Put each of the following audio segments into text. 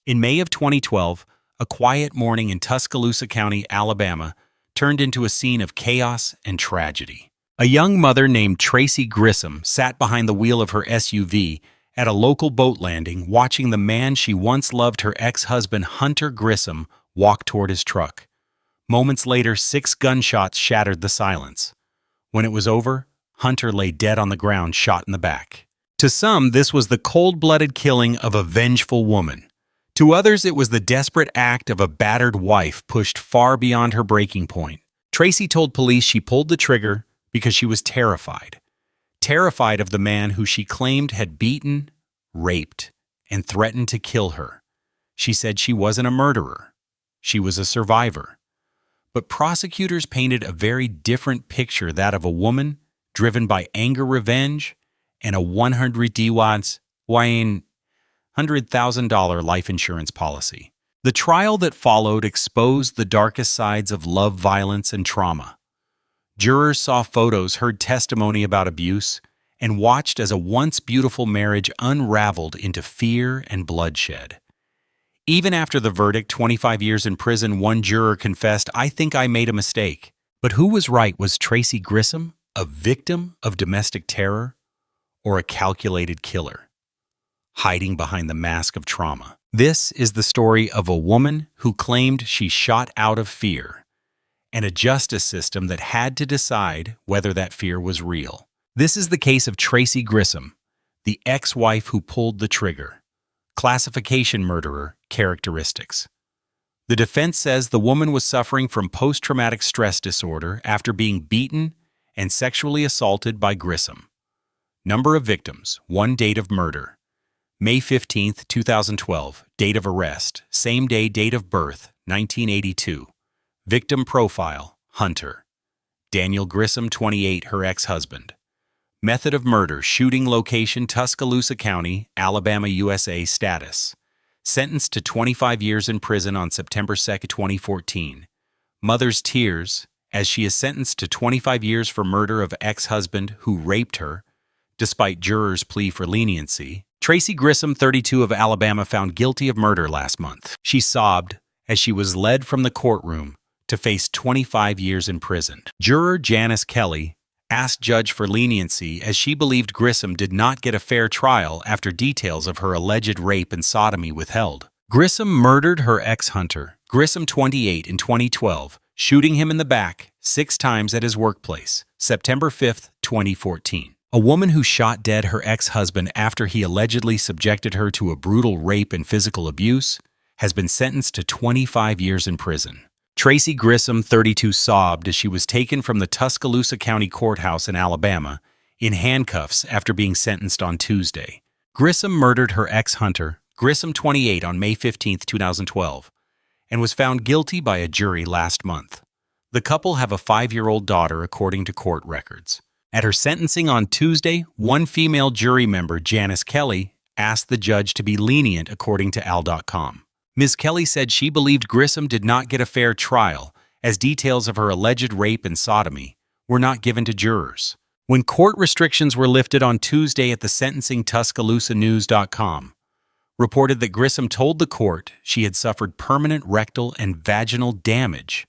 In May of 2012, a quiet morning in Tuscaloosa County, Alabama, turned into a scene of chaos and tragedy. A young mother named Tracey Grissom sat behind the wheel of her SUV at a local boat landing, watching the man she once loved, her ex-husband Hunter Grissom, walk toward his truck. Moments later, 6 gunshots shattered the silence. When it was over, Hunter lay dead on the ground, shot in the back. To some, this was the cold-blooded killing of a vengeful woman. To others, it was the desperate act of a battered wife pushed far beyond her breaking point. Tracey told police she pulled the trigger because she was terrified. Terrified of the man who she claimed had beaten, raped, and threatened to kill her. She said she wasn't a murderer. She was a survivor. But prosecutors painted a very different picture, that of a woman driven by anger, revenge, and a $100,000 life insurance policy. The trial that followed exposed the darkest sides of love, violence, and trauma. Jurors saw photos, heard testimony about abuse, and watched as a once beautiful marriage unraveled into fear and bloodshed. Even after the verdict, 25 years in prison, one juror confessed, "I think I made a mistake." But who was right? Was Tracey Grissom a victim of domestic terror or a calculated killer, hiding behind the mask of trauma? This is the story of a woman who claimed she shot out of fear, and a justice system that had to decide whether that fear was real. This is the case of Tracey Grissom, the ex-wife who pulled the trigger. Classification: murderer. Characteristics. The defense says the woman was suffering from post-traumatic stress disorder after being beaten and sexually assaulted by Grissom. Number of victims: 1. Date of murder: May 15, 2012. Date of arrest: same day. Date of birth: 1982. Victim profile: Hunter Daniel Grissom, 28, her ex-husband. Method of murder: shooting location: Tuscaloosa County, Alabama, USA. Status: sentenced to 25 years in prison on September 2, 2014. Mother's tears as she is sentenced to 25 years for murder of ex-husband who raped her, despite jurors' plea for leniency. Tracey Grissom, 32, of Alabama, found guilty of murder last month. She sobbed as she was led from the courtroom to face 25 years in prison. Juror Janice Kelly asked judge for leniency as she believed Grissom did not get a fair trial after details of her alleged rape and sodomy withheld. Grissom murdered her ex-Hunter Grissom, 28, in 2012, shooting him in the back 6 times at his workplace, September 5, 2014. A woman who shot dead her ex-husband after he allegedly subjected her to a brutal rape and physical abuse has been sentenced to 25 years in prison. Tracey Grissom, 32, sobbed as she was taken from the Tuscaloosa County Courthouse in Alabama in handcuffs after being sentenced on Tuesday. Grissom murdered her ex-Hunter Grissom, 28, on May 15, 2012, and was found guilty by a jury last month. The couple have a 5-year-old daughter, according to court records. At her sentencing on Tuesday, one female jury member, Janice Kelly, asked the judge to be lenient, according to Al.com. Ms. Kelly said she believed Grissom did not get a fair trial, as details of her alleged rape and sodomy were not given to jurors. When court restrictions were lifted on Tuesday at the sentencing, TuscaloosaNews.com reported that Grissom told the court she had suffered permanent rectal and vaginal damage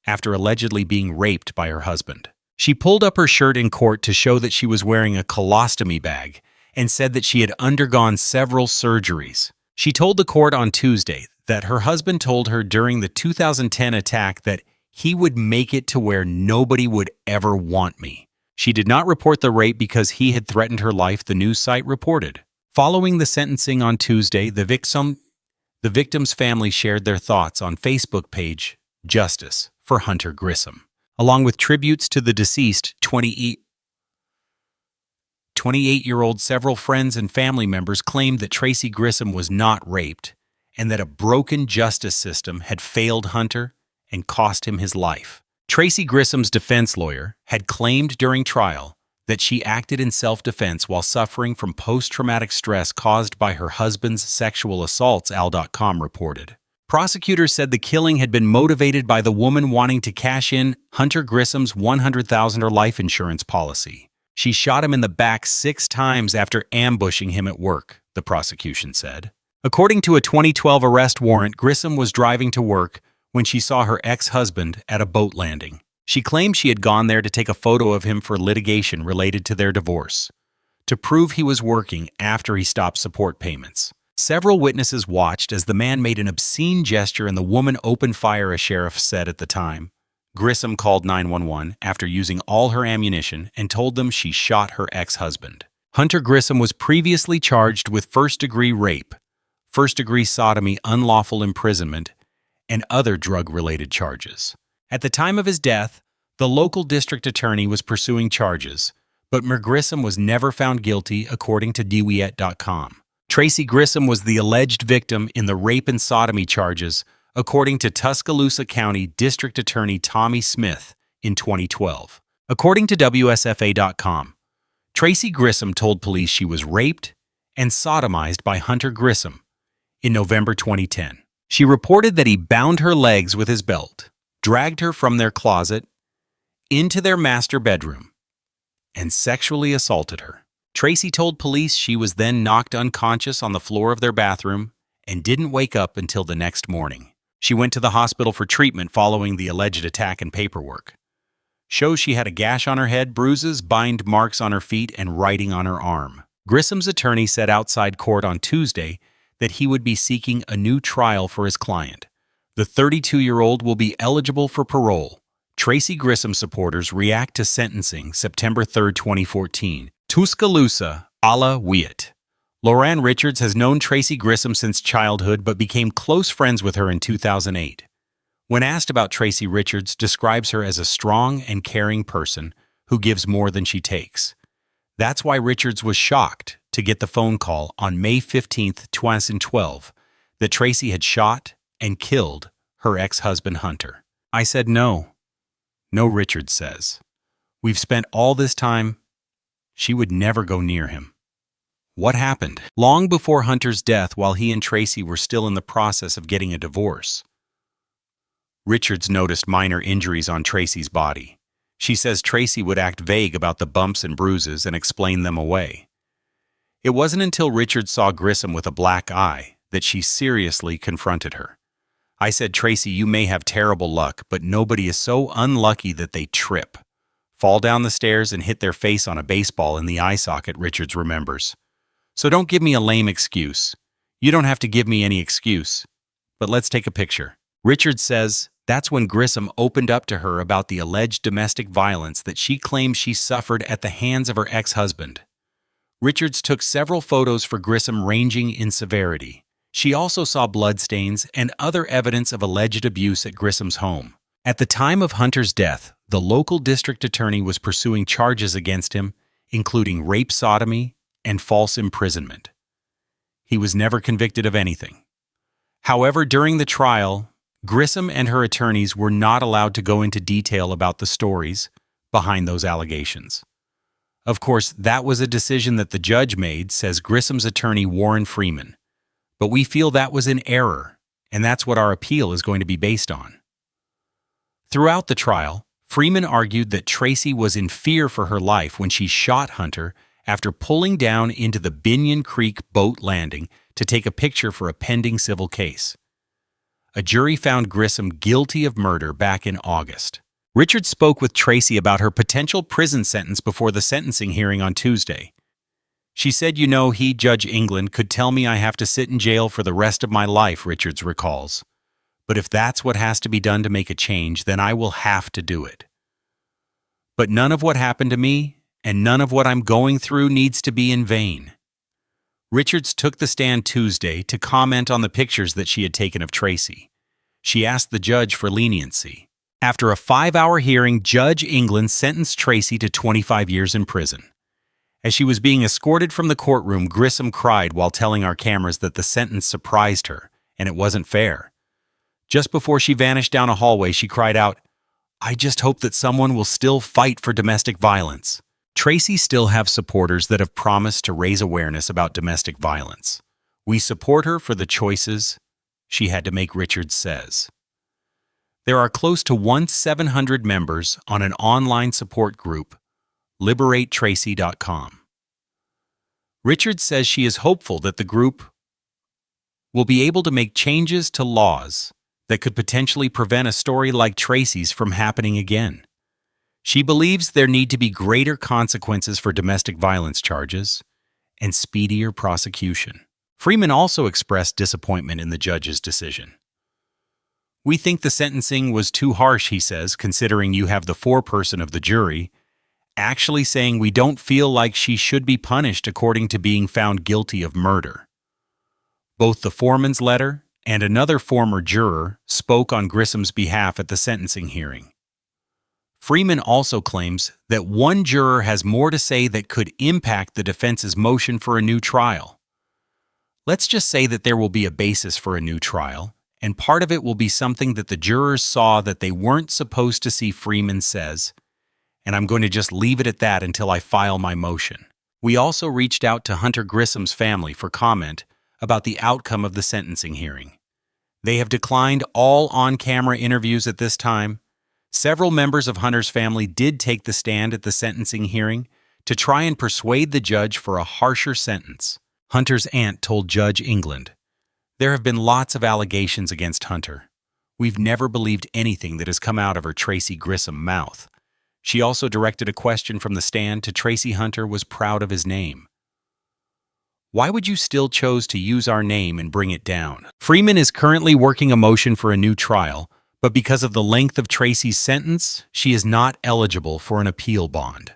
after allegedly being raped by her husband. She pulled up her shirt in court to show that she was wearing a colostomy bag and said that she had undergone several surgeries. She told the court on Tuesday that her husband told her during the 2010 attack that he would make it to where nobody would ever want me. She did not report the rape because he had threatened her life, the news site reported. Following the sentencing on Tuesday, the victim's family shared their thoughts on Facebook page Justice for Hunter Grissom, along with tributes to the deceased 28-year-old. Several friends and family members claimed that Tracey Grissom was not raped and that a broken justice system had failed Hunter and cost him his life. Tracey Grissom's defense lawyer had claimed during trial that she acted in self-defense while suffering from post-traumatic stress caused by her husband's sexual assaults, Al.com reported. Prosecutors said the killing had been motivated by the woman wanting to cash in Hunter Grissom's $100,000 life insurance policy. She shot him in the back 6 times after ambushing him at work, the prosecution said. According to a 2012 arrest warrant, Grissom was driving to work when she saw her ex-husband at a boat landing. She claimed she had gone there to take a photo of him for litigation related to their divorce, to prove he was working after he stopped support payments. Several witnesses watched as the man made an obscene gesture and the woman opened fire, a sheriff said at the time. Grissom called 911 after using all her ammunition and told them she shot her ex-husband. Hunter Grissom was previously charged with first-degree rape, first-degree sodomy, unlawful imprisonment, and other drug-related charges. At the time of his death, the local district attorney was pursuing charges, but Grissom was never found guilty, according to DWIET.com. Tracey Grissom was the alleged victim in the rape and sodomy charges, according to Tuscaloosa County District Attorney Tommy Smith in 2012. According to WSFA.com, Tracey Grissom told police she was raped and sodomized by Hunter Grissom in November 2010. She reported that he bound her legs with his belt, dragged her from their closet into their master bedroom, and sexually assaulted her. Tracey told police she was then knocked unconscious on the floor of their bathroom and didn't wake up until the next morning. She went to the hospital for treatment following the alleged attack, and paperwork shows she had a gash on her head, bruises, bind marks on her feet, and writing on her arm. Grissom's attorney said outside court on Tuesday that he would be seeking a new trial for his client. The 32-year-old will be eligible for parole. Tracey Grissom supporters react to sentencing September 3, 2014. Tuscaloosa, Ala Wiet. Lauren Richards has known Tracey Grissom since childhood but became close friends with her in 2008. When asked about Tracey, Richards describes her as a strong and caring person who gives more than she takes. That's why Richards was shocked to get the phone call on May 15, 2012, that Tracey had shot and killed her ex-husband Hunter. I said no. No, Richards says. We've spent all this time. She would never go near him. What happened? Long before Hunter's death, while he and Tracey were still in the process of getting a divorce, Richards noticed minor injuries on Tracey's body. She says Tracey would act vague about the bumps and bruises and explain them away. It wasn't until Richards saw Grissom with a black eye that she seriously confronted her. I said, Tracey, you may have terrible luck, but nobody is so unlucky that they trip, fall down the stairs, and hit their face on a baseball in the eye socket, Richards remembers. So don't give me a lame excuse. You don't have to give me any excuse. But let's take a picture. Richards says that's when Grissom opened up to her about the alleged domestic violence that she claims she suffered at the hands of her ex-husband. Richards took several photos for Grissom ranging in severity. She also saw bloodstains and other evidence of alleged abuse at Grissom's home. At the time of Hunter's death, the local district attorney was pursuing charges against him, including rape, sodomy, and false imprisonment. He was never convicted of anything. However, during the trial, Grissom and her attorneys were not allowed to go into detail about the stories behind those allegations. Of course, that was a decision that the judge made, says Grissom's attorney Warren Freeman. But we feel that was in error, and that's what our appeal is going to be based on. Throughout the trial, Freeman argued that Tracey was in fear for her life when she shot Hunter after pulling down into the Binion Creek boat landing to take a picture for a pending civil case. A jury found Grissom guilty of murder back in August. Richards spoke with Tracey about her potential prison sentence before the sentencing hearing on Tuesday. She said, Judge England, could tell me I have to sit in jail for the rest of my life, Richards recalls. But if that's what has to be done to make a change, then I will have to do it. But none of what happened to me and none of what I'm going through needs to be in vain. Richards took the stand Tuesday to comment on the pictures that she had taken of Tracey. She asked the judge for leniency. After a 5-hour hearing, Judge England sentenced Tracey to 25 years in prison. As she was being escorted from the courtroom, Grissom cried while telling our cameras that the sentence surprised her, and it wasn't fair. Just before she vanished down a hallway, she cried out, "I just hope that someone will still fight for domestic violence." Tracey still have supporters that have promised to raise awareness about domestic violence. We support her for the choices she had to make, Richards says. There are close to 1,700 members on an online support group, LiberateTracey.com. Richards says she is hopeful that the group will be able to make changes to laws that could potentially prevent a story like Tracey's from happening again. She believes there need to be greater consequences for domestic violence charges and speedier prosecution. Freeman also expressed disappointment in the judge's decision. "We think the sentencing was too harsh," he says, "considering you have the foreperson of the jury actually saying we don't feel like she should be punished according to being found guilty of murder." Both the foreman's letter and another former juror spoke on Grissom's behalf at the sentencing hearing. Freeman also claims that one juror has more to say that could impact the defense's motion for a new trial. "Let's just say that there will be a basis for a new trial, and part of it will be something that the jurors saw that they weren't supposed to see," Freeman says, "and I'm going to just leave it at that until I file my motion." We also reached out to Hunter Grissom's family for comment about the outcome of the sentencing hearing. They have declined all on-camera interviews at this time. Several members of Hunter's family did take the stand at the sentencing hearing to try and persuade the judge for a harsher sentence. Hunter's aunt told Judge England, "There have been lots of allegations against Hunter. We've never believed anything that has come out of her Tracey Grissom mouth." She also directed a question from the stand to Tracy. Hunter was proud of his name. "Why would you still choose to use our name and bring it down?" Freeman is currently working a motion for a new trial, but because of the length of Tracey's sentence, she is not eligible for an appeal bond.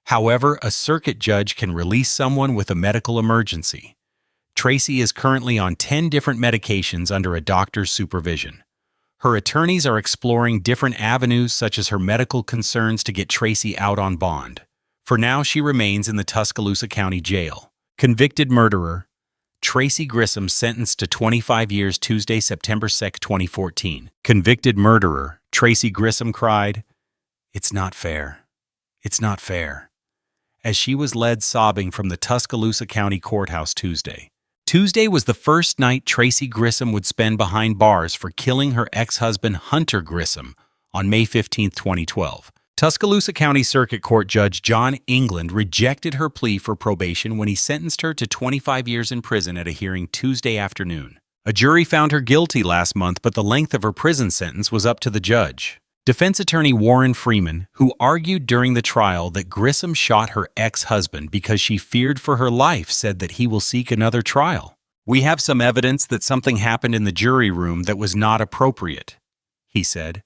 However, a circuit judge can release someone with a medical emergency. Tracey is currently on 10 different medications under a doctor's supervision. Her attorneys are exploring different avenues such as her medical concerns to get Tracey out on bond. For now, she remains in the Tuscaloosa County Jail. Convicted murderer Tracey Grissom sentenced to 25 years Tuesday, September 2, 2014. Convicted murderer Tracey Grissom cried, "It's not fair. It's not fair," as she was led sobbing from the Tuscaloosa County Courthouse Tuesday. Tuesday was the first night Tracey Grissom would spend behind bars for killing her ex-husband Hunter Grissom on May 15, 2012. Tuscaloosa County Circuit Court Judge John England rejected her plea for probation when he sentenced her to 25 years in prison at a hearing Tuesday afternoon. A jury found her guilty last month, but the length of her prison sentence was up to the judge. Defense attorney Warren Freeman, who argued during the trial that Grissom shot her ex-husband because she feared for her life, said that he will seek another trial. "We have some evidence that something happened in the jury room that was not appropriate," he said.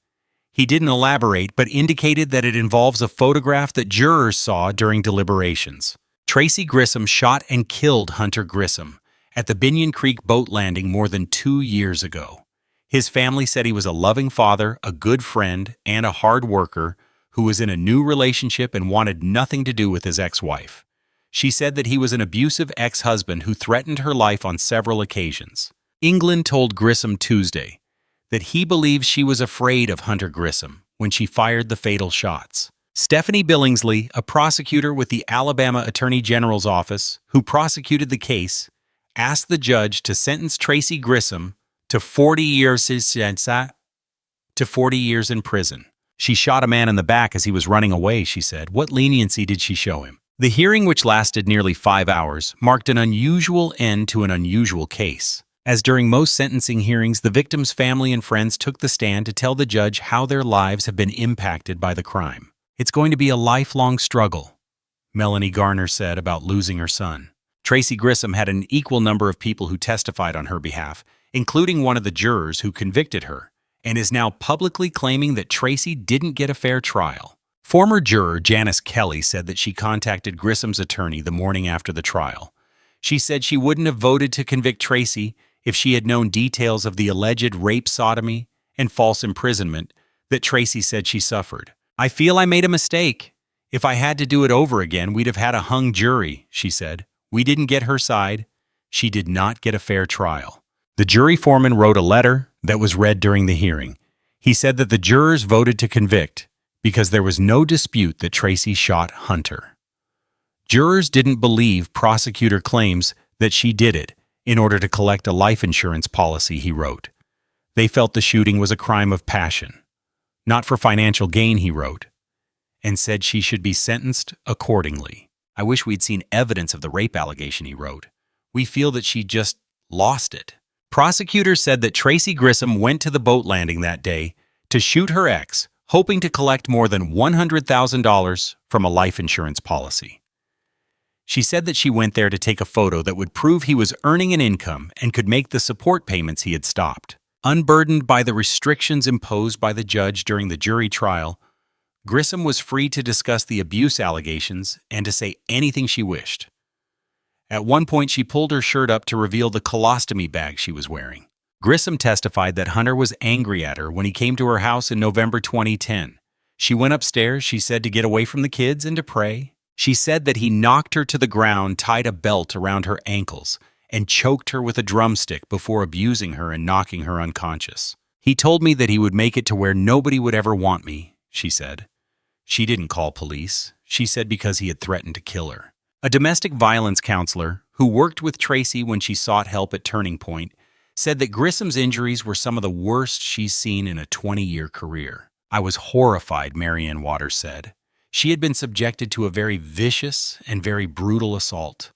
He didn't elaborate, but indicated that it involves a photograph that jurors saw during deliberations. Tracey Grissom shot and killed Hunter Grissom at the Binion Creek boat landing more than 2 years ago. His family said he was a loving father, a good friend, and a hard worker who was in a new relationship and wanted nothing to do with his ex-wife. She said that he was an abusive ex-husband who threatened her life on several occasions. England told Grissom Tuesday that he believes she was afraid of Hunter Grissom when she fired the fatal shots. Stephanie Billingsley, a prosecutor with the Alabama Attorney General's office who prosecuted the case, asked the judge to sentence Tracey Grissom to 40 years in prison. "She shot a man in the back as he was running away," she said. "What leniency did she show him?" The hearing, which lasted nearly 5 hours, marked an unusual end to an unusual case. As during most sentencing hearings, the victim's family and friends took the stand to tell the judge how their lives have been impacted by the crime. "It's going to be a lifelong struggle," Melanie Garner said about losing her son. Tracey Grissom had an equal number of people who testified on her behalf, including one of the jurors who convicted her, and is now publicly claiming that Tracey didn't get a fair trial. Former juror Janice Kelly said that she contacted Grissom's attorney the morning after the trial. She said she wouldn't have voted to convict Tracey if she had known details of the alleged rape, sodomy, and false imprisonment that Tracey said she suffered. "I feel I made a mistake. If I had to do it over again, we'd have had a hung jury," she said. "We didn't get her side. She did not get a fair trial." The jury foreman wrote a letter that was read during the hearing. He said that the jurors voted to convict because there was no dispute that Tracey shot Hunter. Jurors didn't believe prosecutor claims that she did it in order to collect a life insurance policy, he wrote. They felt the shooting was a crime of passion, not for financial gain, he wrote, and said she should be sentenced accordingly. "I wish we'd seen evidence of the rape allegation," he wrote. "We feel that she just lost it." Prosecutors said that Tracey Grissom went to the boat landing that day to shoot her ex, hoping to collect more than $100,000 from a life insurance policy. She said that she went there to take a photo that would prove he was earning an income and could make the support payments he had stopped. Unburdened by the restrictions imposed by the judge during the jury trial, Grissom was free to discuss the abuse allegations and to say anything she wished. At one point, she pulled her shirt up to reveal the colostomy bag she was wearing. Grissom testified that Hunter was angry at her when he came to her house in November 2010. She went upstairs, she said, to get away from the kids and to pray. She said that he knocked her to the ground, tied a belt around her ankles, and choked her with a drumstick before abusing her and knocking her unconscious. He told me that he would make it to where nobody would ever want me, she said. She didn't call police, she said, because he had threatened to kill her. A domestic violence counselor who worked with Tracey when she sought help at Turning Point said that Grissom's injuries were some of the worst she's seen in a 20-year career. I was horrified, Marianne Waters said. She had been subjected to a very vicious and very brutal assault.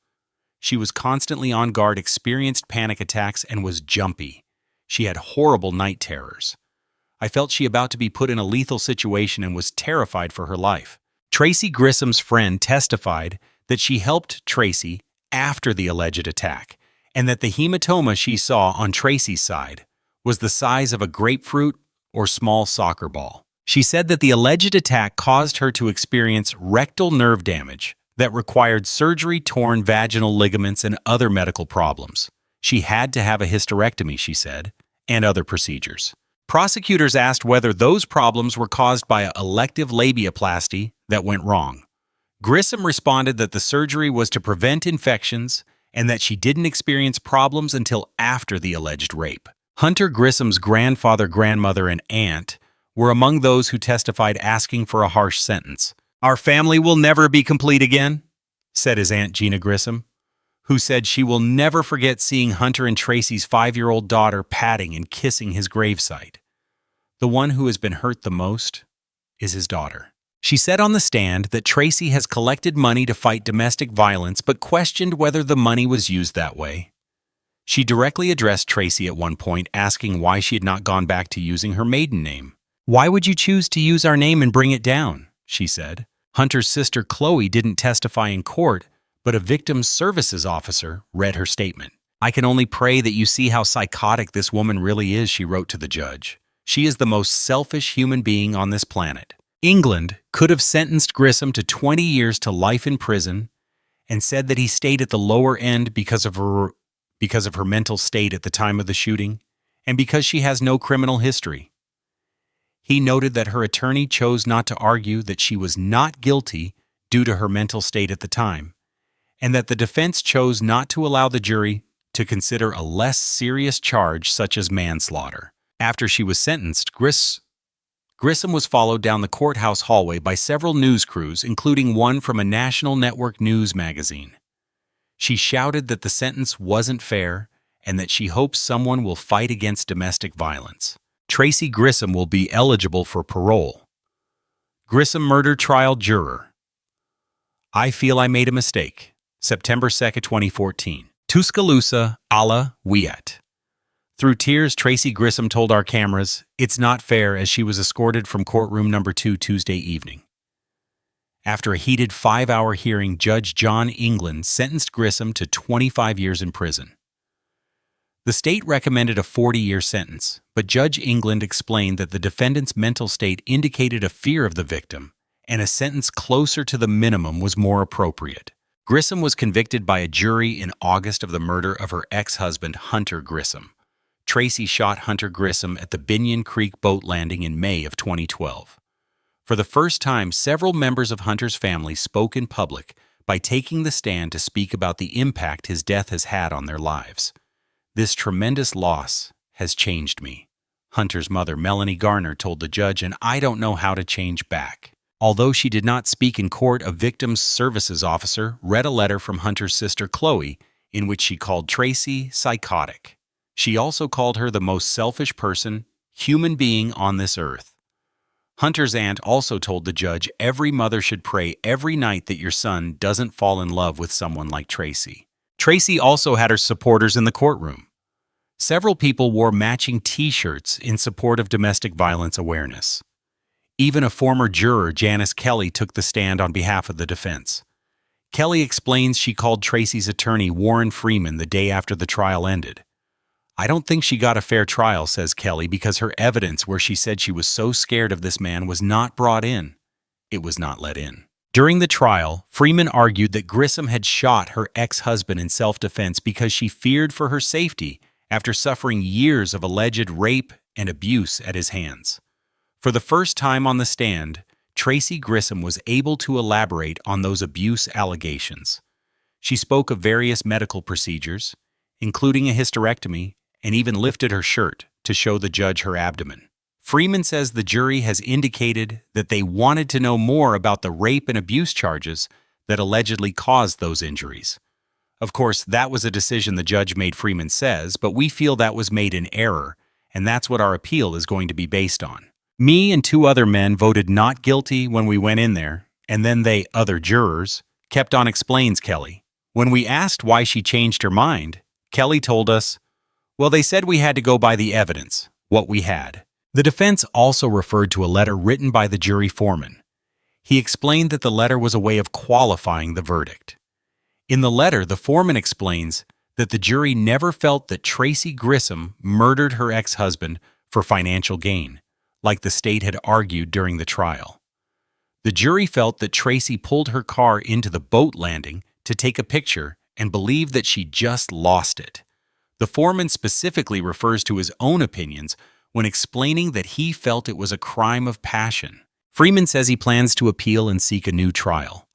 She was constantly on guard, experienced panic attacks, and was jumpy. She had horrible night terrors. I felt she about to be put in a lethal situation and was terrified for her life. Tracey Grissom's friend testified that she helped Tracey after the alleged attack, and that the hematoma she saw on Tracey's side was the size of a grapefruit or small soccer ball. She said that the alleged attack caused her to experience rectal nerve damage that required surgery, torn vaginal ligaments, and other medical problems. She had to have a hysterectomy, she said, and other procedures. Prosecutors asked whether those problems were caused by an elective labiaplasty that went wrong. Grissom responded that the surgery was to prevent infections and that she didn't experience problems until after the alleged rape. Hunter Grissom's grandfather, grandmother, and aunt were among those who testified, asking for a harsh sentence. "Our family will never be complete again," said his Aunt Gina Grissom, who said she will never forget seeing Hunter and Tracey's 5-year-old daughter patting and kissing his gravesite. The one who has been hurt the most is his daughter. She said on the stand that Tracey has collected money to fight domestic violence, but questioned whether the money was used that way. She directly addressed Tracey at one point, asking why she had not gone back to using her maiden name. "Why would you choose to use our name and bring it down?" she said. Hunter's sister Chloe didn't testify in court, but a victim's services officer read her statement. "I can only pray that you see how psychotic this woman really is," she wrote to the judge. "She is the most selfish human being on this planet." England could have sentenced Grissom to 20 years to life in prison and said that he stayed at the lower end because of her mental state at the time of the shooting and because she has no criminal history. He noted that her attorney chose not to argue that she was not guilty due to her mental state at the time, and that the defense chose not to allow the jury to consider a less serious charge such as manslaughter. After she was sentenced, Grissom was followed down the courthouse hallway by several news crews, including one from a national network news magazine. She shouted that the sentence wasn't fair and that she hopes someone will fight against domestic violence. Tracey Grissom will be eligible for parole. Grissom murder trial juror. I feel I made a mistake. September 2, 2014. Tuscaloosa, Allah Wiat. Through tears, Tracey Grissom told our cameras, "It's not fair," as she was escorted from courtroom number 2 Tuesday evening. After a heated 5-hour hearing, Judge John England sentenced Grissom to 25 years in prison. The state recommended a 40-year sentence, but Judge England explained that the defendant's mental state indicated a fear of the victim, and a sentence closer to the minimum was more appropriate. Grissom was convicted by a jury in August of the murder of her ex-husband, Hunter Grissom. Tracey shot Hunter Grissom at the Binion Creek boat landing in May of 2012. For the first time, several members of Hunter's family spoke in public by taking the stand to speak about the impact his death has had on their lives. "This tremendous loss has changed me," Hunter's mother, Melanie Garner, told the judge, "and I don't know how to change back." Although she did not speak in court, a victim's services officer read a letter from Hunter's sister Chloe in which she called Tracey psychotic. She also called her the most selfish human being on this earth. Hunter's aunt also told the judge every mother should pray every night that your son doesn't fall in love with someone like Tracey. Tracey also had her supporters in the courtroom. Several people wore matching T-shirts in support of domestic violence awareness. Even a former juror, Janice Kelly, took the stand on behalf of the defense. Kelly explains she called Tracey's attorney, Warren Freeman, the day after the trial ended. "I don't think she got a fair trial," says Kelly, because her evidence where she said she was so scared of this man was not brought in. It was not let in. During the trial, Freeman argued that Grissom had shot her ex-husband in self-defense because she feared for her safety after suffering years of alleged rape and abuse at his hands. For the first time on the stand, Tracey Grissom was able to elaborate on those abuse allegations. She spoke of various medical procedures, including a hysterectomy, and even lifted her shirt to show the judge her abdomen. Freeman says the jury has indicated that they wanted to know more about the rape and abuse charges that allegedly caused those injuries. Of course, that was a decision the judge made, Freeman says, but we feel that was made in error, and that's what our appeal is going to be based on. Me and 2 other men voted not guilty when we went in there, and then they, other jurors, kept on, explains Kelly. When we asked why she changed her mind, Kelly told us, "Well, they said we had to go by the evidence, what we had." The defense also referred to a letter written by the jury foreman. He explained that the letter was a way of qualifying the verdict. In the letter, the foreman explains that the jury never felt that Tracey Grissom murdered her ex-husband for financial gain, like the state had argued during the trial. The jury felt that Tracey pulled her car into the boat landing to take a picture and believed that she just lost it. The foreman specifically refers to his own opinions when explaining that he felt it was a crime of passion. Freeman says he plans to appeal and seek a new trial.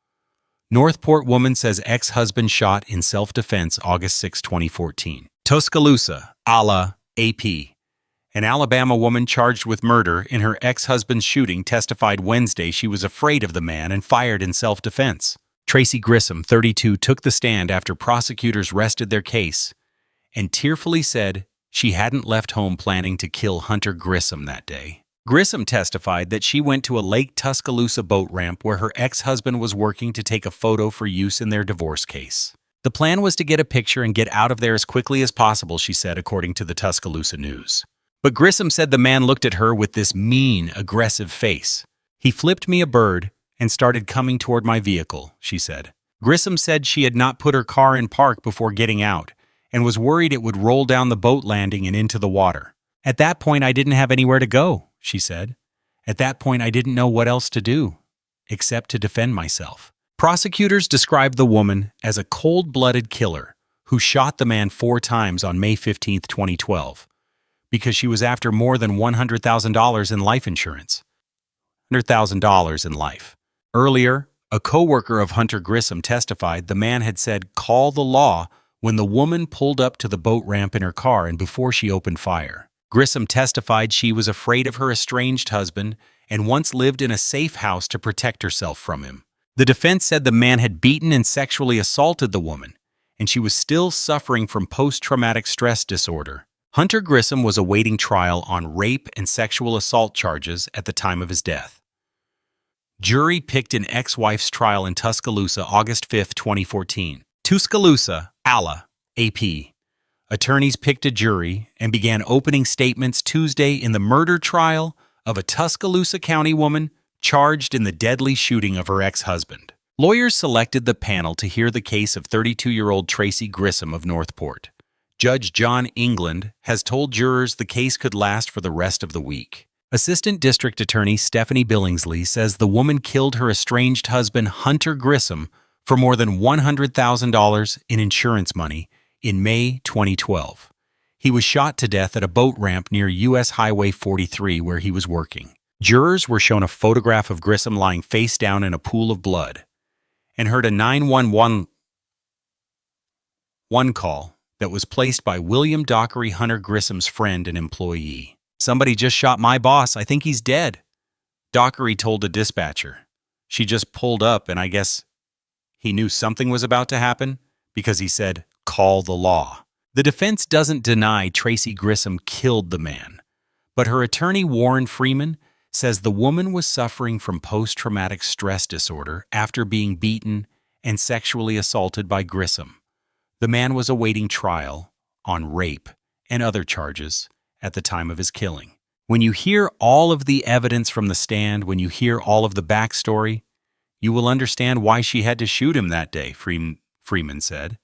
Northport woman says ex-husband shot in self-defense August 6, 2014. Tuscaloosa, AP. An Alabama woman charged with murder in her ex-husband's shooting testified Wednesday she was afraid of the man and fired in self-defense. Tracey Grissom, 32, took the stand after prosecutors rested their case and tearfully said she hadn't left home planning to kill Hunter Grissom that day. Grissom testified that she went to a Lake Tuscaloosa boat ramp where her ex-husband was working to take a photo for use in their divorce case. The plan was to get a picture and get out of there as quickly as possible, she said, according to the Tuscaloosa News. But Grissom said the man looked at her with this mean, aggressive face. "He flipped me a bird and started coming toward my vehicle," she said. Grissom said she had not put her car in park before getting out and was worried it would roll down the boat landing and into the water. "At that point, I didn't have anywhere to go," she said. "At that point, I didn't know what else to do, except to defend myself." Prosecutors described the woman as a cold-blooded killer who shot the man 4 times on May 15, 2012, because she was after more than $100,000 in life insurance. $100,000 in life. Earlier, a co-worker of Hunter Grissom testified the man had said, "Call the law," when the woman pulled up to the boat ramp in her car and before she opened fire. Grissom testified she was afraid of her estranged husband and once lived in a safe house to protect herself from him. The defense said the man had beaten and sexually assaulted the woman, and she was still suffering from post-traumatic stress disorder. Hunter Grissom was awaiting trial on rape and sexual assault charges at the time of his death. Jury picked an ex-wife's trial in Tuscaloosa August 5, 2014. Tuscaloosa, AP. Attorneys picked a jury and began opening statements Tuesday in the murder trial of a Tuscaloosa County woman charged in the deadly shooting of her ex-husband. Lawyers selected the panel to hear the case of 32-year-old Tracey Grissom of Northport. Judge John England has told jurors the case could last for the rest of the week. Assistant District Attorney Stephanie Billingsley says the woman killed her estranged husband Hunter Grissom for more than $100,000 in insurance money in May 2012. He was shot to death at a boat ramp near U.S. Highway 43 where he was working. Jurors were shown a photograph of Grissom lying face down in a pool of blood and heard a 911 call that was placed by William Dockery, Hunter Grissom's friend and employee. "Somebody just shot my boss. I think he's dead," Dockery told a dispatcher. "She just pulled up and I guess he knew something was about to happen because he said, 'Call the law.'" The defense doesn't deny Tracey Grissom killed the man, but her attorney Warren Freeman says the woman was suffering from post-traumatic stress disorder after being beaten and sexually assaulted by Grissom. The man was awaiting trial on rape and other charges at the time of his killing. When you hear all of the evidence from the stand, when you hear all of the backstory, you will understand why she had to shoot him that day, Freeman said.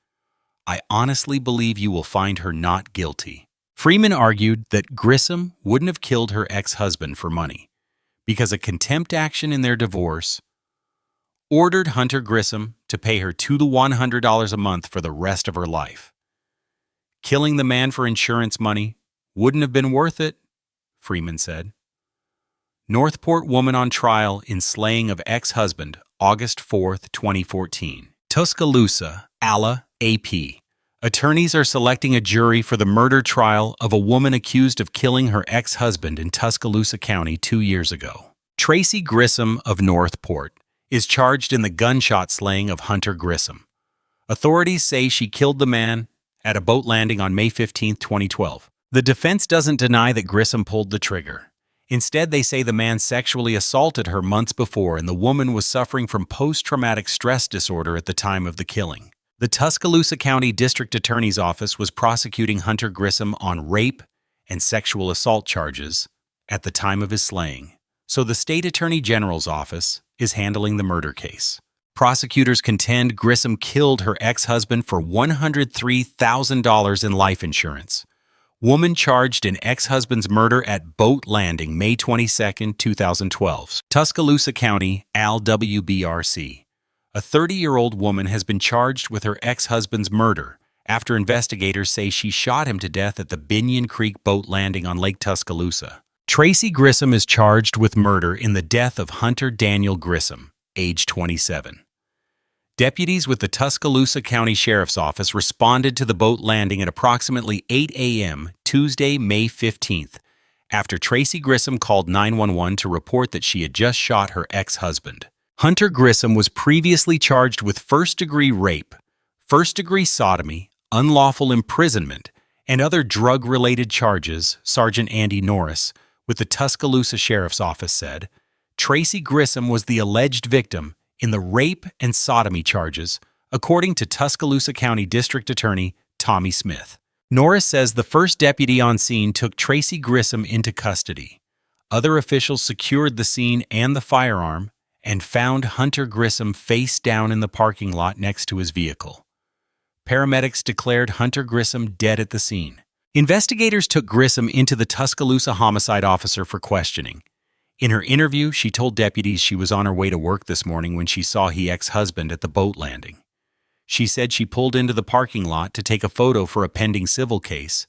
I honestly believe you will find her not guilty. Freeman argued that Grissom wouldn't have killed her ex-husband for money because a contempt action in their divorce ordered Hunter Grissom to pay her $200 to $100 a month for the rest of her life. Killing the man for insurance money wouldn't have been worth it, Freeman said. Northport woman on trial in slaying of ex-husband, August 4, 2014. Tuscaloosa, Ala, AP. Attorneys are selecting a jury for the murder trial of a woman accused of killing her ex-husband in Tuscaloosa County 2 years ago. Tracey Grissom of Northport is charged in the gunshot slaying of Hunter Grissom. Authorities say she killed the man at a boat landing on May 15, 2012. The defense doesn't deny that Grissom pulled the trigger. Instead, they say the man sexually assaulted her months before and the woman was suffering from post-traumatic stress disorder at the time of the killing. The Tuscaloosa County District Attorney's Office was prosecuting Hunter Grissom on rape and sexual assault charges at the time of his slaying, so the State Attorney General's office is handling the murder case. Prosecutors contend Grissom killed her ex-husband for $103,000 in life insurance. Woman charged in ex-husband's murder at boat landing May 22, 2012. Tuscaloosa County, LWBRC. A 30-year-old woman has been charged with her ex-husband's murder after investigators say she shot him to death at the Binion Creek boat landing on Lake Tuscaloosa. Tracey Grissom is charged with murder in the death of Hunter Daniel Grissom, age 27. Deputies with the Tuscaloosa County Sheriff's Office responded to the boat landing at approximately 8 a.m. Tuesday, May 15th, after Tracey Grissom called 911 to report that she had just shot her ex-husband. Hunter Grissom was previously charged with first-degree rape, first-degree sodomy, unlawful imprisonment, and other drug-related charges, Sergeant Andy Norris, with the Tuscaloosa Sheriff's Office said. Tracey Grissom was the alleged victim in the rape and sodomy charges, according to Tuscaloosa County District Attorney Tommy Smith. Norris says the first deputy on scene took Tracey Grissom into custody. Other officials secured the scene and the firearm and found Hunter Grissom face down in the parking lot next to his vehicle. Paramedics declared Hunter Grissom dead at the scene. Investigators took Grissom into the Tuscaloosa homicide officer for questioning. In her interview, she told deputies she was on her way to work this morning when she saw her ex-husband at the boat landing. She said she pulled into the parking lot to take a photo for a pending civil case,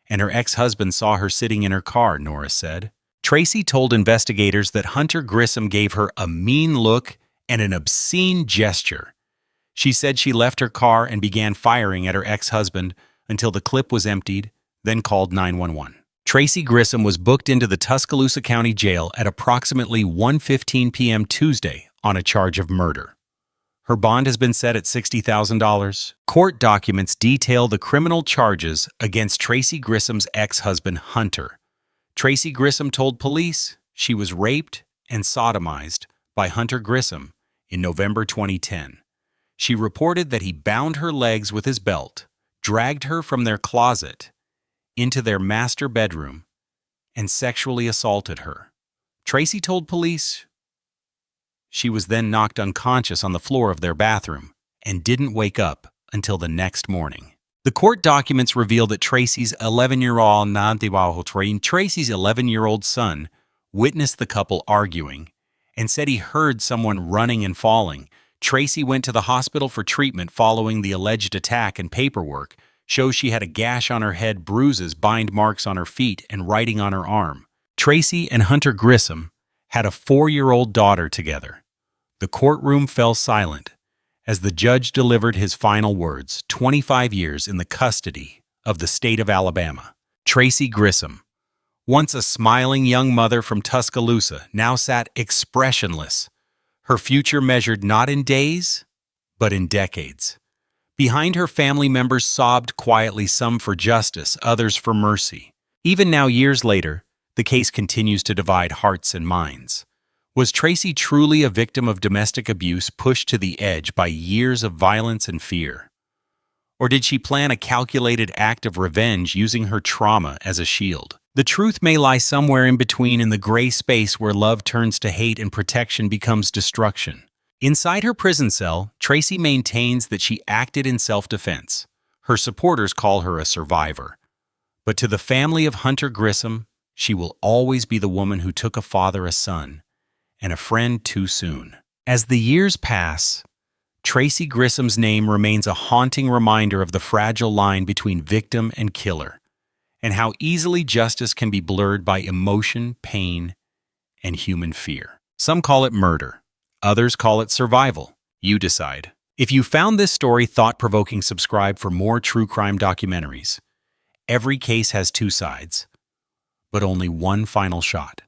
and her ex-husband saw her sitting in her car, Norris said. Tracey told investigators that Hunter Grissom gave her a mean look and an obscene gesture. She said she left her car and began firing at her ex-husband until the clip was emptied, then called 911. Tracey Grissom was booked into the Tuscaloosa County Jail at approximately 1:15 p.m. Tuesday on a charge of murder. Her bond has been set at $60,000. Court documents detail the criminal charges against Tracey Grissom's ex-husband, Hunter. Tracey Grissom told police she was raped and sodomized by Hunter Grissom in November 2010. She reported that he bound her legs with his belt, dragged her from their closet into their master bedroom, and sexually assaulted her. Tracey told police she was then knocked unconscious on the floor of their bathroom and didn't wake up until the next morning. The court documents reveal that Tracey's 11-year-old son witnessed the couple arguing and said he heard someone running and falling. Tracey went to the hospital for treatment following the alleged attack, and paperwork shows she had a gash on her head, bruises, bind marks on her feet, and writing on her arm. Tracey and Hunter Grissom had a 4-year-old daughter together. The courtroom fell silent as the judge delivered his final words, 25 years in the custody of the state of Alabama. Tracey Grissom, once a smiling young mother from Tuscaloosa, now sat expressionless, her future measured not in days, but in decades. Behind her, family members sobbed quietly, some for justice, others for mercy. Even now, years later, the case continues to divide hearts and minds. Was Tracey truly a victim of domestic abuse pushed to the edge by years of violence and fear? Or did she plan a calculated act of revenge using her trauma as a shield? The truth may lie somewhere in between, in the gray space where love turns to hate and protection becomes destruction. Inside her prison cell, Tracey maintains that she acted in self-defense. Her supporters call her a survivor. But to the family of Hunter Grissom, she will always be the woman who took a father, a son, and a friend too soon. As the years pass, Tracey Grissom's name remains a haunting reminder of the fragile line between victim and killer, and how easily justice can be blurred by emotion, pain, and human fear. Some call it murder. Others call it survival. You decide. If you found this story thought-provoking, subscribe for more true crime documentaries. Every case has two sides, but only one final shot.